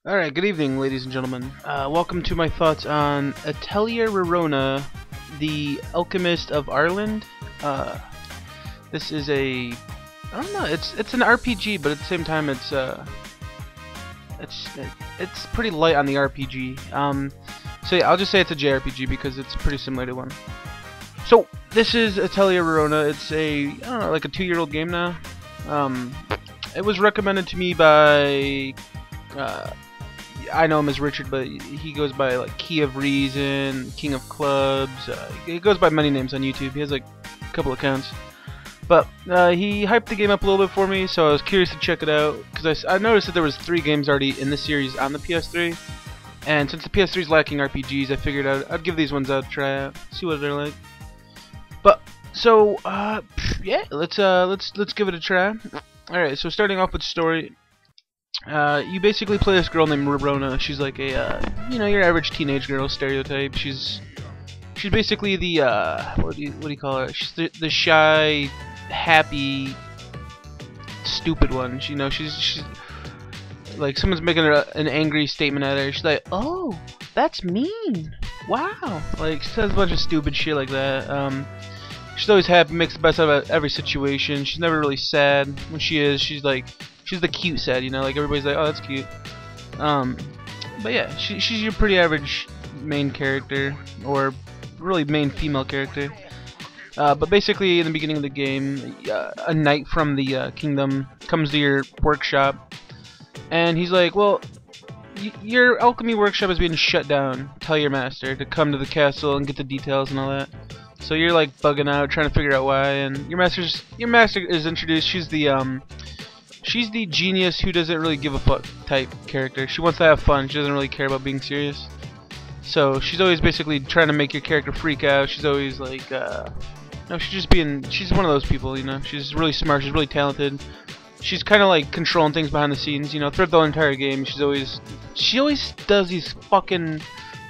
Alright, good evening, ladies and gentlemen. Welcome to my thoughts on Atelier Rorona, the Alchemist of Arland. This is I don't know, it's an RPG, but at the same time it's pretty light on the RPG. So yeah, I'll just say it's a JRPG because it's pretty similar to one. So, this is Atelier Rorona. It's I don't know, like a 2-year-old game now. It was recommended to me by, I know him as Richard, but he goes by like Key of Reason, King of Clubs. He goes by many names on YouTube. He has like a couple accounts. But he hyped the game up a little bit for me, so I was curious to check it out because I noticed that there was 3 games already in the series on the PS3, and since the PS3 is lacking RPGs, I figured I'd give these ones a try out, see what they're like. But so yeah, let's give it a try. All right, so starting off with story. You basically play this girl named Rorona. She's like a, you know, your average teenage girl stereotype. She's basically the, what do you call her? She's the shy, happy, stupid one. You know, she's like someone's making an angry statement at her. She's like, "Oh, that's mean. Wow!" Like she says a bunch of stupid shit like that. She's always happy, makes the best out of every situation. She's never really sad. When she is, she's the cute sad, you know, like everybody's like, oh, that's cute. But yeah, she's your pretty average main character, or really main female character. But basically, in the beginning of the game, a knight from the kingdom comes to your workshop, and he's like, well, your alchemy workshop is being shut down. Tell your master to come to the castle and get the details and all that. So you're like bugging out, trying to figure out why, and your master is introduced. She's the genius who doesn't really give a fuck type character. She wants to have fun. She doesn't really care about being serious. So she's always basically trying to make your character freak out. She's always like, no, she's one of those people, you know. She's really smart. She's really talented. She's kind of like controlling things behind the scenes, you know. Throughout the entire game, she always does these fucking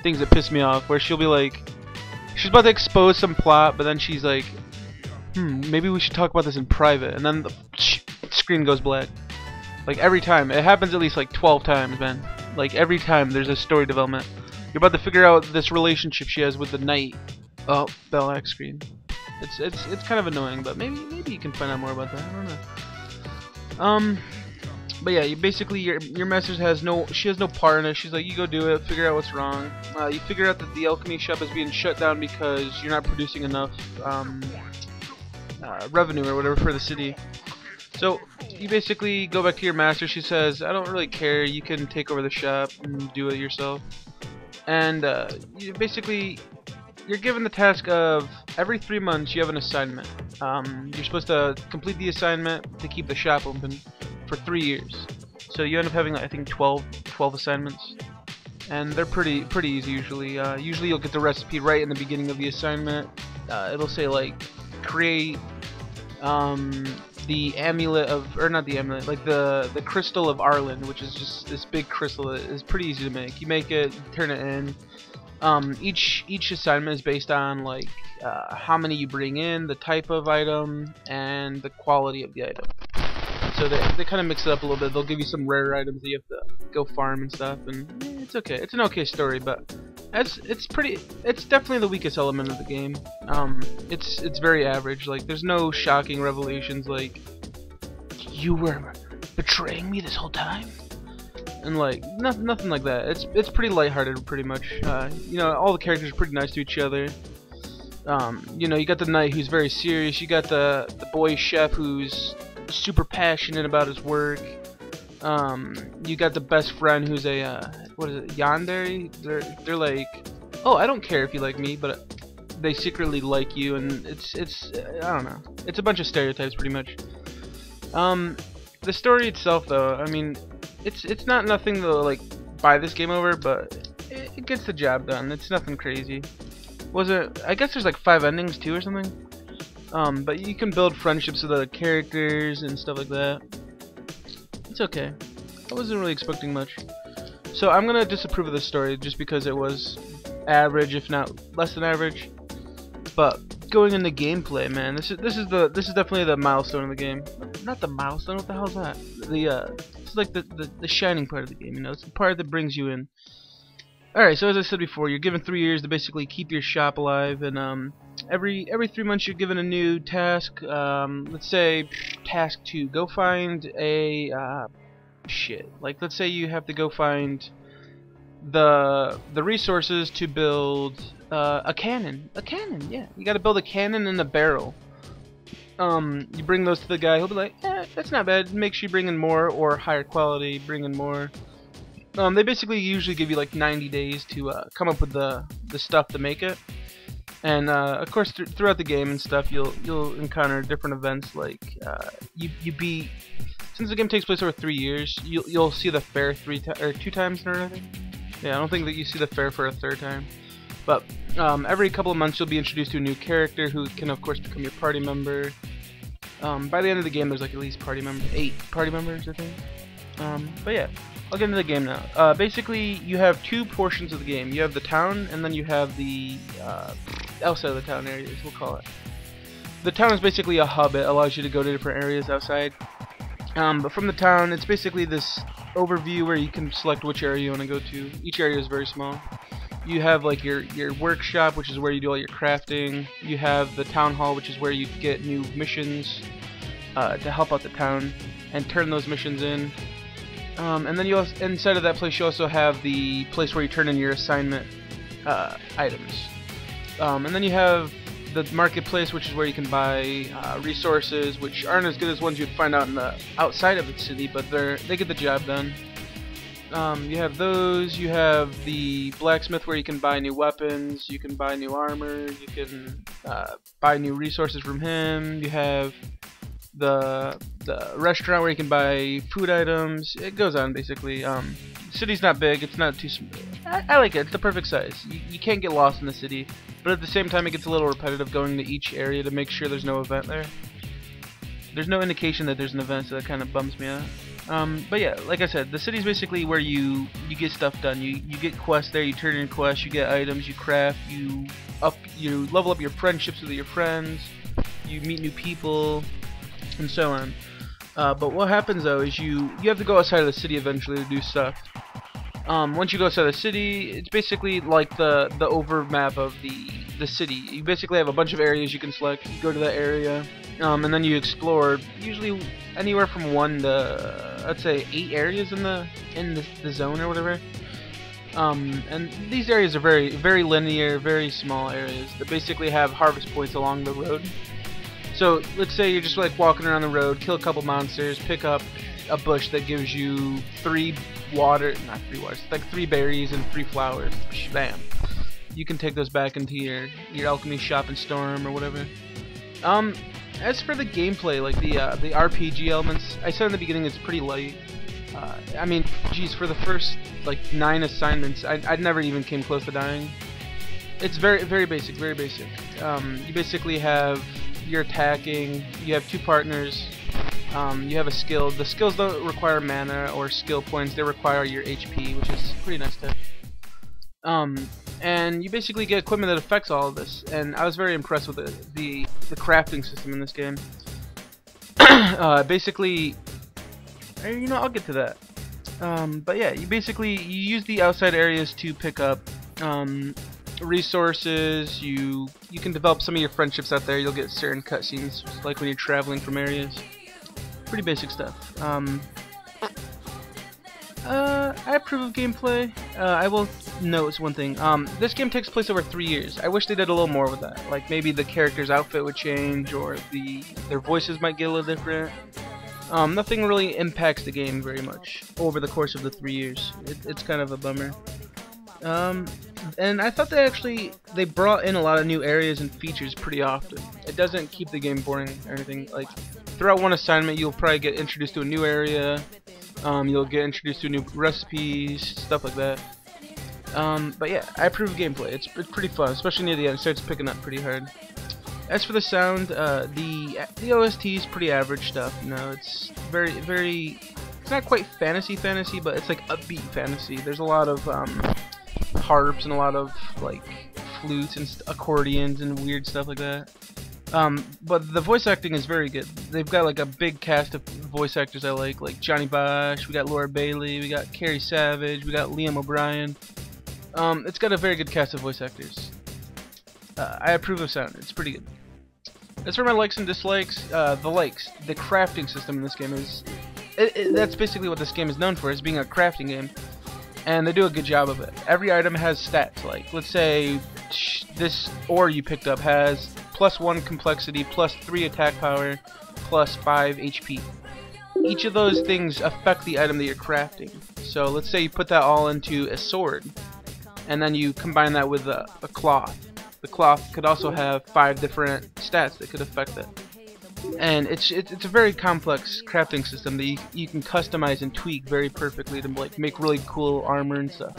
things that piss me off. Where she'll be like, she's about to expose some plot, but then she's like, maybe we should talk about this in private, and then the screen goes black. Like every time. It happens at least like 12 times, man. Like every time there's a story development. You're about to figure out this relationship she has with the knight. Oh, black screen. It's kind of annoying, but maybe you can find out more about that. I don't know. But yeah, your master has no part in it. She's like, you go do it, figure out what's wrong. You figure out that the alchemy shop is being shut down because you're not producing enough revenue or whatever for the city. So you basically go back to your master. She says, I don't really care, you can take over the shop and do it yourself. And you're given the task of every 3 months you have an assignment. You're supposed to complete the assignment to keep the shop open for 3 years. So you end up having, I think, 12 assignments. And they're pretty easy usually. Usually you'll get the recipe right in the beginning of the assignment. It'll say like, create the amulet of, or not the amulet, like the crystal of Arland, which is just this big crystal that is pretty easy to make. You make it, turn it in. Each assignment is based on like how many you bring in, the type of item, and the quality of the item. So they kind of mix it up a little bit. They'll give you some rare items that you have to go farm and stuff, and it's okay. It's an okay story, but it's definitely the weakest element of the game. It's very average. Like there's no shocking revelations like you were betraying me this whole time, and like nothing like that. It's pretty lighthearted, pretty much. You know, all the characters are pretty nice to each other. You know, you got the knight who's very serious. You got the boy chef who's super passionate about his work. You got the best friend who's a what is it, yandere? They're like, oh, I don't care if you like me, but they secretly like you, and it's I don't know. It's a bunch of stereotypes, pretty much. The story itself, though, I mean, it's not nothing to like buy this game over, but it gets the job done. It's nothing crazy. I guess there's like 5 endings too or something. But you can build friendships with other characters and stuff like that. It's okay. I wasn't really expecting much. So I'm gonna disapprove of this story just because it was average, if not less than average. But going into gameplay, man, this is definitely the milestone of the game. Not the milestone. What the hell is that? It's like the shining part of the game, you know. It's the part that brings you in. Alright, so as I said before, you're given 3 years to basically keep your shop alive, and every 3 months you're given a new task. Let's say task 2, go find a like let's say you have to go find the resources to build a cannon. Yeah. You got to build a cannon and a barrel. You bring those to the guy. He'll be like, that's not bad. Make sure you bring in more or higher quality. Bring in more. They basically usually give you like 90 days to come up with the stuff to make it. And of course, throughout the game and stuff, you'll encounter different events. Like since the game takes place over 3 years, you'll see the fair 2 times or anything. Yeah, I don't think that you see the fair for a 3rd time. But every couple of months, you'll be introduced to a new character who can, of course, become your party member. By the end of the game, there's like at least 8 party members, I think. But yeah, I'll get into the game now. Basically, you have 2 portions of the game. You have the town, and then you have the outside of the town areas, we'll call it. The town is basically a hub. It allows you to go to different areas outside. But from the town, it's basically this overview where you can select which area you want to go to. Each area is very small. You have like your workshop, which is where you do all your crafting. You have the town hall, which is where you get new missions to help out the town and turn those missions in. And then you also, inside of that place, you also have the place where you turn in your assignment items. And then you have the marketplace, which is where you can buy resources, which aren't as good as ones you'd find out in the outside of the city, but they get the job done. You have those. You have the blacksmith, where you can buy new weapons, you can buy new armor, you can buy new resources from him. You have the restaurant, where you can buy food items. It goes on basically. The city's not big. It's not too small. I like it. It's the perfect size. You can't get lost in the city, but at the same time, it gets a little repetitive going to each area to make sure there's no event there. There's no indication that there's an event, so that kind of bums me out. But yeah, like I said, the city's basically where you get stuff done. You get quests there, you turn in quests, you get items, you craft, you level up your friendships with your friends, you meet new people, and so on. But what happens though is you have to go outside of the city eventually to do stuff. Once you go outside the city, it's basically like the overmap of the city. You basically have a bunch of areas you can select. You go to that area, and then you explore. Usually anywhere from 1 to, let's say, 8 areas in the zone or whatever. And these areas are very, very linear, very small areas that basically have harvest points along the road. So let's say you're just like walking around the road, kill a couple monsters, pick up a bush that gives you 3 berries and 3 flowers. Bam. You can take those back into your alchemy shop and store them or whatever. As for the gameplay, like the RPG elements, I said in the beginning it's pretty light. I mean, geez, for the first like 9 assignments, I never even came close to dying. It's very, very basic, very basic. You basically have your attacking. You have 2 partners. You have a skill. The skills don't require mana or skill points. They require your HP, which is pretty nice to. And you basically get equipment that affects all of this. And I was very impressed with the crafting system in this game. Basically, I'll get to that. But yeah, you use the outside areas to pick up resources. You can develop some of your friendships out there. You'll get certain cutscenes, like when you're traveling from areas. Pretty basic stuff. I approve of gameplay. I will note one thing. This game takes place over 3 years. I wish they did a little more with that. Like maybe the character's outfit would change, or their voices might get a little different. Nothing really impacts the game very much over the course of the 3 years. It's kind of a bummer. And I thought they brought in a lot of new areas and features pretty often. It doesn't keep the game boring or anything. Like throughout one assignment, you'll probably get introduced to a new area. You'll get introduced to new recipes, stuff like that. But yeah, I approve of gameplay. It's pretty fun, especially near the end. It starts picking up pretty hard. As for the sound, the OST is pretty average stuff. It's very, very. It's not quite fantasy, but it's like upbeat fantasy. There's a lot of harps and a lot of like flutes and accordions and weird stuff like that. But the voice acting is very good. They've got like a big cast of voice actors I like Johnny Bosch, we got Laura Bailey, we got Carrie Savage, we got Liam O'Brien. It's got a very good cast of voice actors. I approve of sound. It's pretty good. As for my likes and dislikes, the crafting system in this game is... that's basically what this game is known for, is being a crafting game. And they do a good job of it. Every item has stats, like, let's say this ore you picked up has +1 complexity, +3 attack power, +5 HP. Each of those things affect the item that you're crafting. So let's say you put that all into a sword, and then you combine that with a cloth. The cloth could also have 5 different stats that could affect it. And it's a very complex crafting system that you can customize and tweak very perfectly to like make really cool armor and stuff.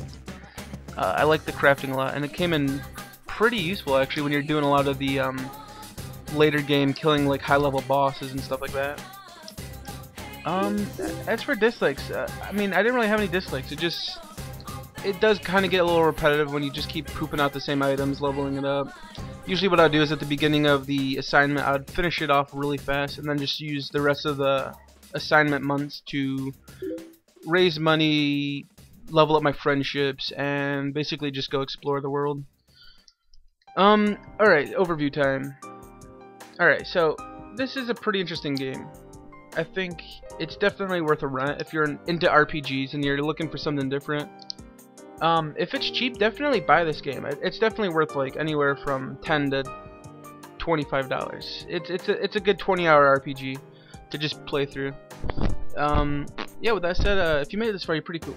I like the crafting a lot, and it came in pretty useful actually when you're doing a lot of the later game killing like high-level bosses and stuff like that. As for dislikes, I mean, I didn't really have any dislikes. It does kind of get a little repetitive when you just keep pooping out the same items, leveling it up. Usually what I'd do is at the beginning of the assignment, I'd finish it off really fast and then just use the rest of the assignment months to raise money, level up my friendships, and basically just go explore the world. Alright, overview time. Alright, so this is a pretty interesting game. I think it's definitely worth a run if you're into RPGs and you're looking for something different. If it's cheap, definitely buy this game. It's definitely worth like anywhere from $10 to $25. It's a good 20-hour RPG to just play through. Yeah, with that said, if you made it this far, you're pretty cool.